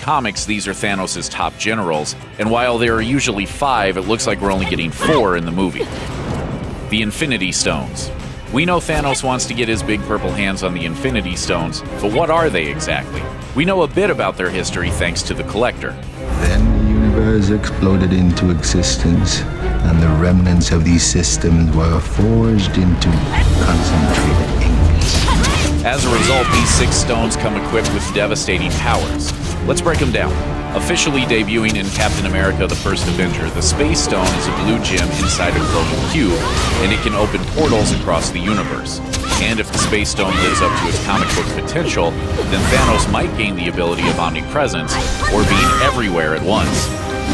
comics, these are Thanos' top generals, and while there are usually 5, it looks like we're only getting 4 in the movie. The Infinity Stones. We know Thanos wants to get his big purple hands on the Infinity Stones, but what are they exactly? We know a bit about their history thanks to the Collector. Then the universe exploded into existence, and the remnants of these systems were forged into concentrated ink. As a result, these 6 stones come equipped with devastating powers. Let's break them down. Officially debuting in Captain America: The First Avenger, the Space Stone is a blue gem inside a glowing cube, and it can open portals across the universe. And if the Space Stone lives up to its comic book potential, then Thanos might gain the ability of omnipresence, or being everywhere at once.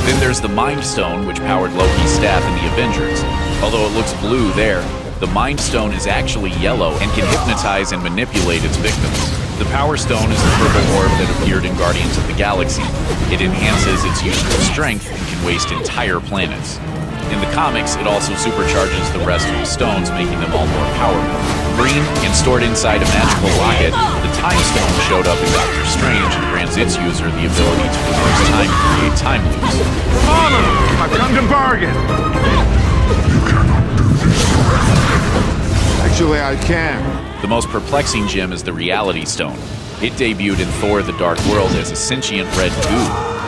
Then there's the Mind Stone, which powered Loki's staff in the Avengers. Although it looks blue there, the Mind Stone is actually yellow and can hypnotize and manipulate its victims. The Power Stone is the purple orb that appeared in Guardians of the Galaxy. It enhances its useful strength and can waste entire planets. In the comics, it also supercharges the rest of the stones, making them all more powerful. Green and stored inside a magical locket, the Time Stone showed up in Doctor Strange and grants its user the ability to reverse time and create time loops. Honor! I've come to bargain! Actually, I can. The most perplexing gem is the Reality Stone. It debuted in Thor: The Dark World as a sentient red goo,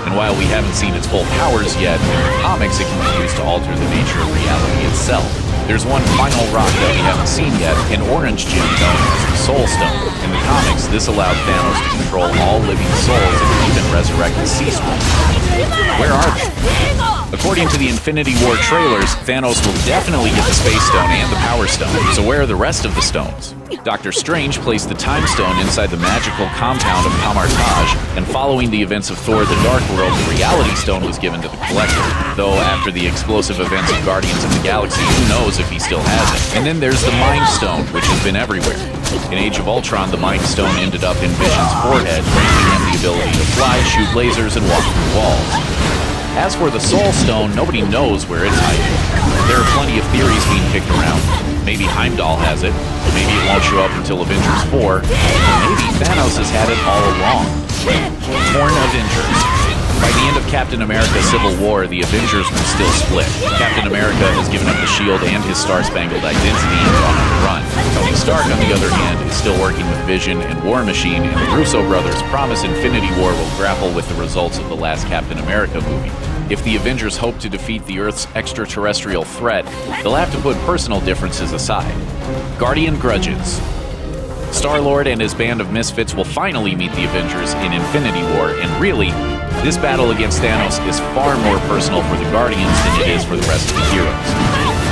and while we haven't seen its full powers yet, in the comics it can be used to alter the nature of reality itself. There's one final rock that we haven't seen yet, an orange gem known as the Soul Stone. In the comics, this allowed Thanos to control all living souls and even resurrect the Sea Spirits. Where are they? According to the Infinity War trailers, Thanos will definitely get the Space Stone and the Power Stone, so where are the rest of the stones? Doctor Strange placed the Time Stone inside the magical compound of Kamartaj, and following the events of Thor: The Dark World, the Reality Stone was given to the Collector. Though after the explosive events of Guardians of the Galaxy, who knows if he still has it. And then there's the Mind Stone, which has been everywhere. In Age of Ultron, the Mind Stone ended up in Vision's forehead, granting him the ability to fly, shoot lasers, and walk through walls. As for the Soul Stone, nobody knows where it's hiding. There are plenty of theories being kicked around. Maybe Heimdall has it, maybe it won't show up until Avengers 4, or maybe Thanos has had it all along. Torn Avengers. By the end of Captain America: Civil War, the Avengers were still split. Captain America has given up the shield and his star-spangled identity and gone on the run. Tony Stark, on the other hand, is still working with Vision and War Machine, and the Russo brothers promise Infinity War will grapple with the results of the last Captain America movie. If the Avengers hope to defeat the Earth's extraterrestrial threat, they'll have to put personal differences aside. Guardian Grudges. Star-Lord and his band of misfits will finally meet the Avengers in Infinity War, and really, this battle against Thanos is far more personal for the Guardians than it is for the rest of the heroes.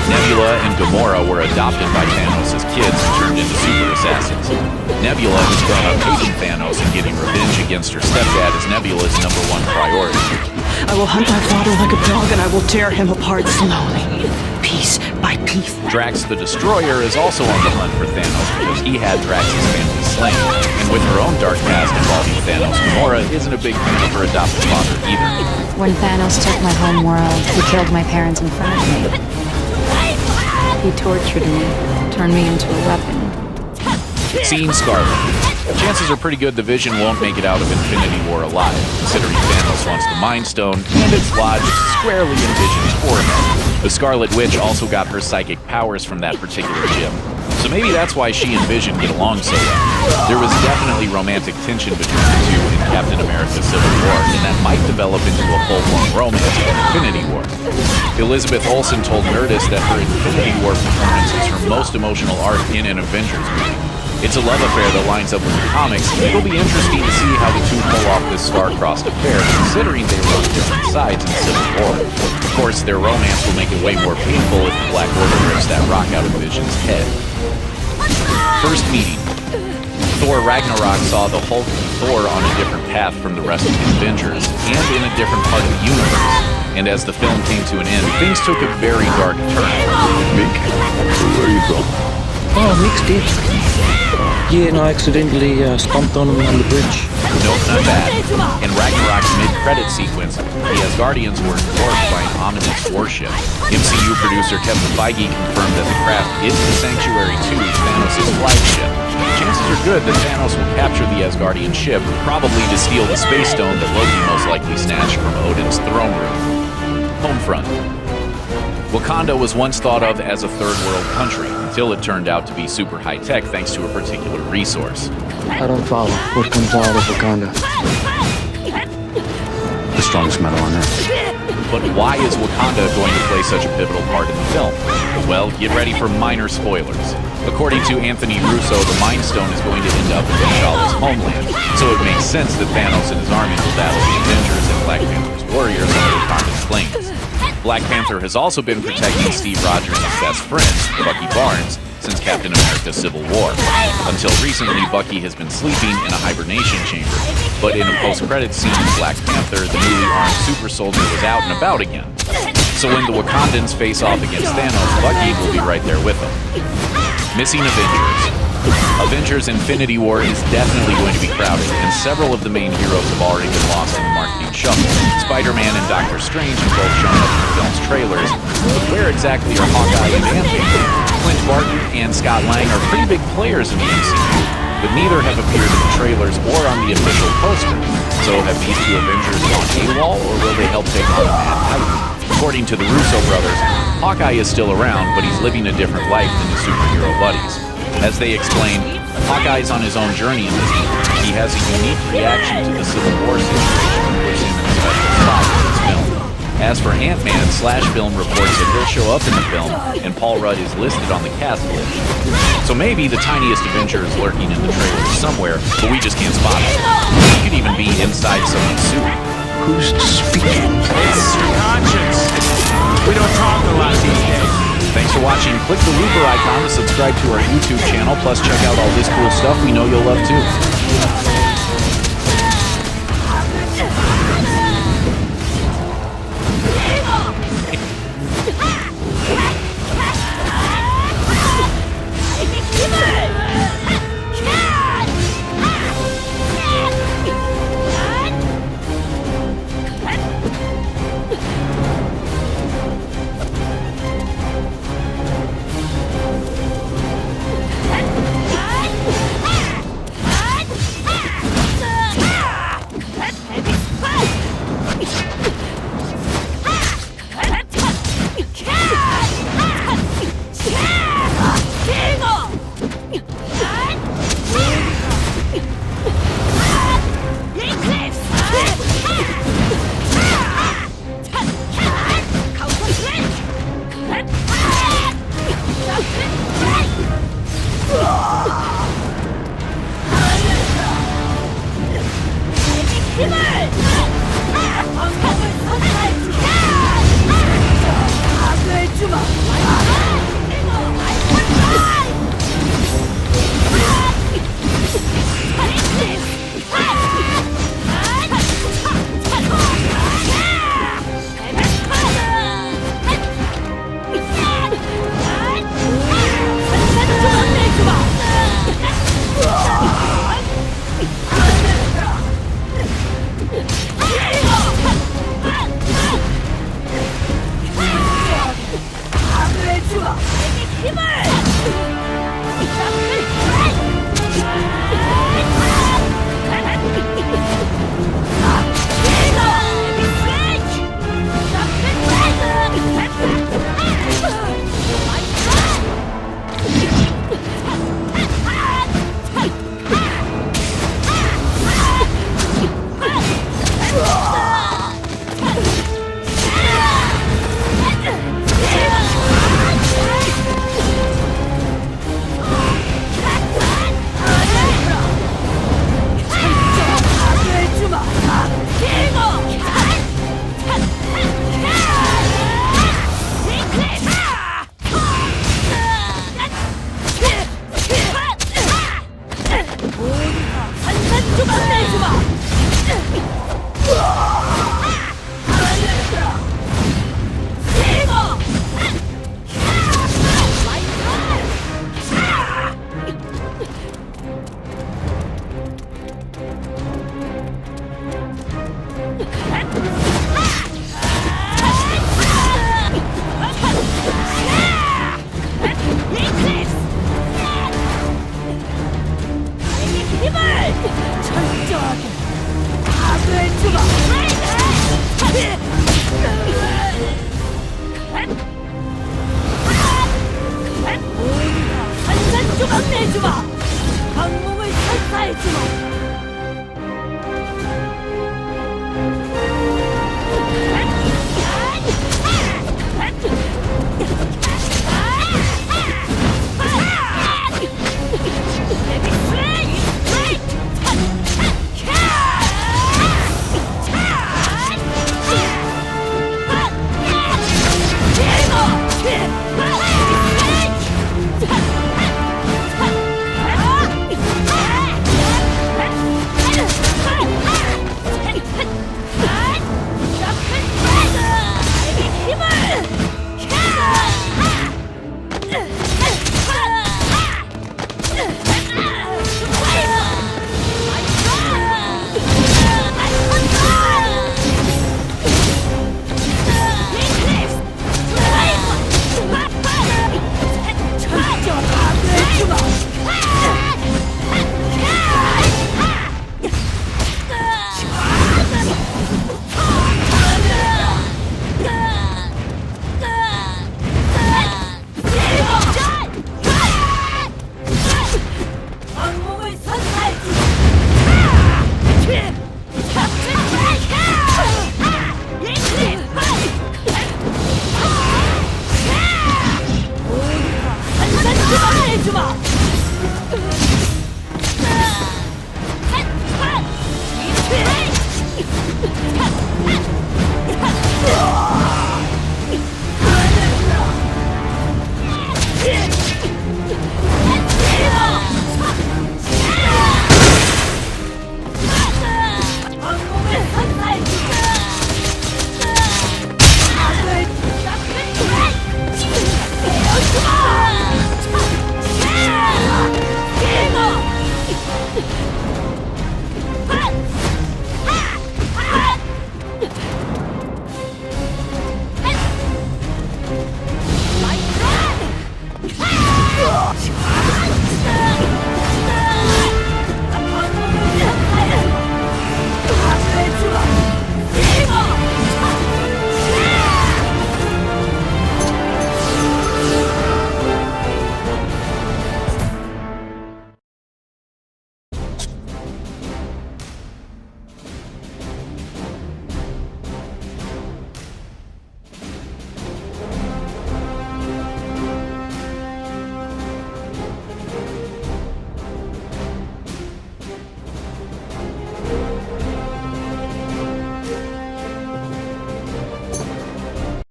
Nebula and Gamora were adopted by Thanos as kids and turned into super assassins. Nebula has grown up hating Thanos and getting revenge against her stepdad is Nebula's #1 priority. I will hunt my father like a dog, and I will tear him apart slowly, piece by piece. Drax the Destroyer is also on the hunt for Thanos because he had Drax's family slain. And with her own dark past involving Thanos, Gamora isn't a big fan of her adopted father either. When Thanos took my home world, he killed my parents in front of me. He tortured me, turned me into a weapon. Seeing Scarlet. Chances are pretty good the Vision won't make it out of Infinity War alive, considering Thanos wants the Mind Stone, and it's lodged squarely in Vision's forehead. The Scarlet Witch also got her psychic powers from that particular gem, so maybe that's why she and Vision get along so well. There was definitely romantic tension between the two in Captain America: Civil War, and that might develop into a full-blown romance in Infinity War. Elizabeth Olsen told Nerdist that her Infinity War performance is her most emotional arc in an Avengers movie. It's a love affair that lines up with the comics, and it'll be interesting to see how the two pull off this star-crossed affair, considering they were on different sides in Civil War. Of course, their romance will make it way more painful if the Black Order rips that rock out of Vision's head. First meeting. Thor Ragnarok saw the Hulk and Thor on a different path from the rest of the Avengers, and in a different part of the universe. And as the film came to an end, things took a very dark turn. Mick, where are you from? Oh, Mick's dead. Yeah, and I accidentally stomped on him on the bridge. Nope, not bad. In Ragnarok's mid-credit sequence, the Asgardians were dwarfed by an ominous warship. MCU producer Kevin Feige confirmed that the craft is the Sanctuary 2, Thanos' flagship. Chances are good that Thanos will capture the Asgardian ship, probably to steal the Space Stone that Loki most likely snatched from Odin's throne room. Homefront. Wakanda was once thought of as a third world country, until it turned out to be super high-tech thanks to a particular resource. I don't follow. What comes out of Wakanda? The strongest metal on Earth. But why is Wakanda going to play such a pivotal part in the film? Well, get ready for minor spoilers. According to Anthony Russo, the Mind Stone is going to end up in T'Challa's homeland, so it makes sense that Thanos and his army will battle the Avengers and Black Panther's warriors on Wakanda's plains. Black Panther has also been protecting Steve Rogers' best friend, Bucky Barnes, since Captain America's Civil War. Until recently, Bucky has been sleeping in a hibernation chamber, but in a post-credits scene in Black Panther, the newly armed super soldier was out and about again. So when the Wakandans face off against Thanos, Bucky will be right there with them. Missing Avengers. Avengers Infinity War is definitely going to be crowded, and several of the main heroes have already been lost in the marketing shuffle. Spider-Man and Doctor Strange have both shown up in the film's trailers, but where exactly are Hawkeye and Ant-Man? Clint Barton and Scott Lang are pretty big players in the MCU, but neither have appeared in the trailers or on the official poster. So have these two Avengers gone AWOL, or will they help take on the Mad Titan? According to the Russo brothers, Hawkeye is still around, but he's living a different life than his superhero buddies. As they explain, Hawkeye's on his own journey in this movie. He has a unique reaction to the Civil War situation, which puts him in a special spot in this film. As for Ant-Man, Film reports that he'll show up in the film, and Paul Rudd is listed on the cast list. So maybe the tiniest Avenger is lurking in the trailer somewhere, but we just can't spot him. He could even be inside someone's suit. Who's speaking? It's your conscience. We don't talk a lot these days. Thanks for watching. Click the looper icon to subscribe to our YouTube channel, plus check out all this cool stuff we know you'll love too.